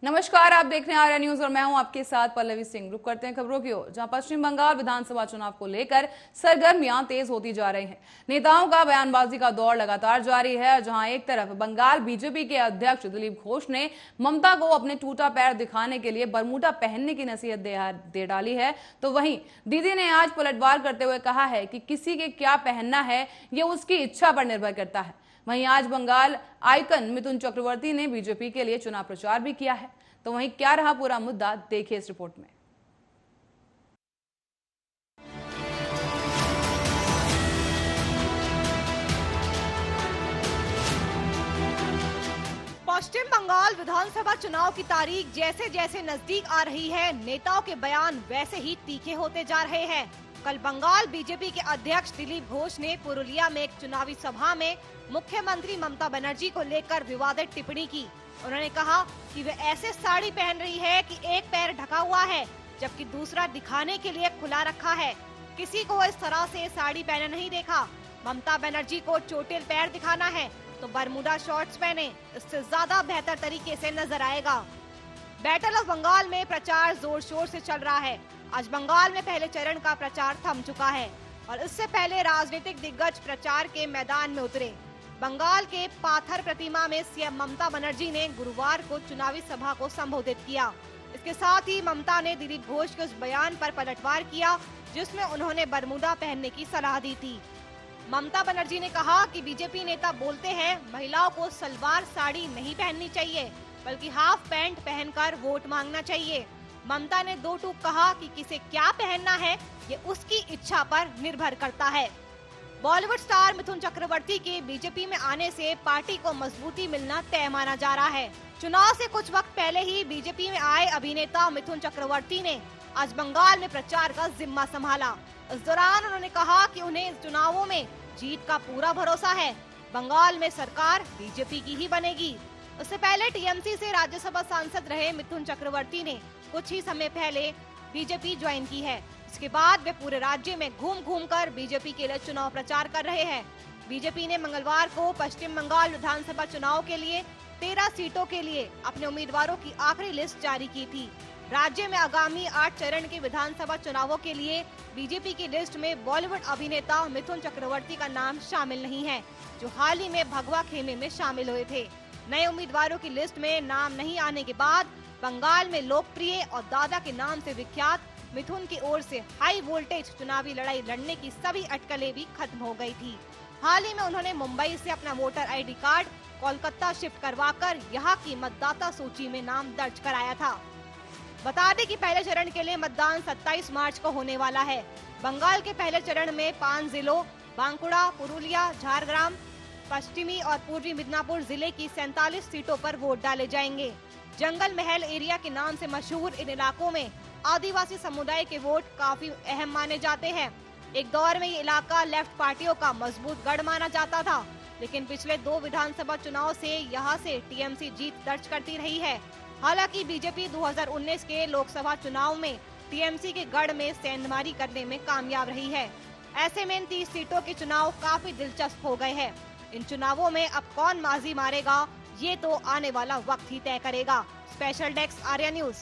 नमस्कार, आप देख रहे हैं आर्या न्यूज और मैं हूं आपके साथ पल्लवी सिंह। रुक करते हैं खबरों की ओर, जहां पश्चिम बंगाल विधानसभा चुनाव को लेकर सरगर्मियां तेज होती जा रही हैं। नेताओं का बयानबाजी का दौर लगातार जारी है। जहां एक तरफ बंगाल बीजेपी के अध्यक्ष दिलीप घोष ने ममता को अपने टूटा पैर दिखाने के लिए बरमूडा पहनने की नसीहत दे डाली है, तो वहीं दीदी ने आज पलटवार करते हुए कहा है कि किसी के क्या पहनना है ये उसकी इच्छा पर निर्भर करता है। वहीं आज बंगाल आइकन मिथुन चक्रवर्ती ने बीजेपी के लिए चुनाव प्रचार भी किया है। तो वहीं क्या रहा पूरा मुद्दा, देखिए इस रिपोर्ट में। पश्चिम बंगाल विधानसभा चुनाव की तारीख जैसे जैसे नजदीक आ रही है, नेताओं के बयान वैसे ही तीखे होते जा रहे हैं। कल बंगाल बीजेपी के अध्यक्ष दिलीप घोष ने पुरुलिया में एक चुनावी सभा में मुख्यमंत्री ममता बनर्जी को लेकर विवादित टिप्पणी की। उन्होंने कहा कि वे ऐसे साड़ी पहन रही है कि एक पैर ढका हुआ है जबकि दूसरा दिखाने के लिए खुला रखा है। किसी को इस तरह से साड़ी पहने नहीं देखा। ममता बनर्जी को चोटिल पैर दिखाना है तो बरमूडा शॉर्ट्स पहने, इससे ज्यादा बेहतर तरीके से नजर आएगा। बैटल ऑफ बंगाल में प्रचार जोर शोर से चल रहा है। आज बंगाल में पहले चरण का प्रचार थम चुका है और इससे पहले राजनीतिक दिग्गज प्रचार के मैदान में उतरे। बंगाल के पाथर प्रतिमा में सीएम ममता बनर्जी ने गुरुवार को चुनावी सभा को संबोधित किया। इसके साथ ही ममता ने दिलीप घोष के उस बयान पर पलटवार किया जिसमें उन्होंने बरमूडा पहनने की सलाह दी थी। ममता बनर्जी ने कहा कि बीजेपी नेता बोलते हैं महिलाओं को सलवार साड़ी नहीं पहननी चाहिए बल्कि हाफ पैंट पहनकर वोट मांगना चाहिए। ममता ने दो टूक कहा कि किसे क्या पहनना है ये उसकी इच्छा पर निर्भर करता है। बॉलीवुड स्टार मिथुन चक्रवर्ती के बीजेपी में आने से पार्टी को मजबूती मिलना तय माना जा रहा है। चुनाव से कुछ वक्त पहले ही बीजेपी में आए अभिनेता मिथुन चक्रवर्ती ने आज बंगाल में प्रचार का जिम्मा संभाला। इस दौरान उन्होंने कहा कि उन्हें इस चुनावों में जीत का पूरा भरोसा है। बंगाल में सरकार बीजेपी की ही बनेगी। उससे पहले टीएमसी से राज्यसभा सांसद रहे मिथुन चक्रवर्ती ने कुछ ही समय पहले बीजेपी ज्वाइन की है। इसके बाद वे पूरे राज्य में घूम घूम कर बीजेपी के लिए चुनाव प्रचार कर रहे हैं। बीजेपी ने मंगलवार को पश्चिम बंगाल विधानसभा चुनाव के लिए 13 सीटों के लिए अपने उम्मीदवारों की आखिरी लिस्ट जारी की थी। राज्य में आगामी 8 चरण के विधानसभा चुनावों के लिए बीजेपी की लिस्ट में बॉलीवुड अभिनेता मिथुन चक्रवर्ती का नाम शामिल नहीं है, जो हाल ही में भगवा खेमे में शामिल हुए थे। नए उम्मीदवारों की लिस्ट में नाम नहीं आने के बाद बंगाल में लोकप्रिय और दादा के नाम से विख्यात मिथुन की ओर से हाई वोल्टेज चुनावी लड़ाई लड़ने की सभी अटकलें भी खत्म हो गई थी। हाल ही में उन्होंने मुंबई से अपना voter ID card Kolkata shift करवाकर यहाँ की मतदाता सूची में नाम दर्ज कराया था। बता दें कि पहले चरण के लिए मतदान 27 मार्च को होने वाला है। बंगाल के पहले चरण में 5 जिलों बांकुड़ा, पुरुलिया, झारग्राम, पश्चिमी और पूर्वी मिदनापुर जिले की 47 सीटों पर वोट डाले जाएंगे। जंगल महल एरिया के नाम से मशहूर इन इलाकों में आदिवासी समुदाय के वोट काफी अहम माने जाते हैं। एक दौर में ये इलाका लेफ्ट पार्टियों का मजबूत गढ़ माना जाता था, लेकिन पिछले 2 विधानसभा चुनाव से यहाँ से टीएमसी जीत दर्ज करती रही है। हालांकि बीजेपी 2019 के लोकसभा चुनाव में टीएमसी के गढ़ में सेंधमारी करने में कामयाब रही है। ऐसे में इन 30 सीटों के चुनाव काफी दिलचस्प हो गए हैं। इन चुनावों में अब कौन बाजी मारेगा ये तो आने वाला वक्त ही तय करेगा। Special desk Arya news.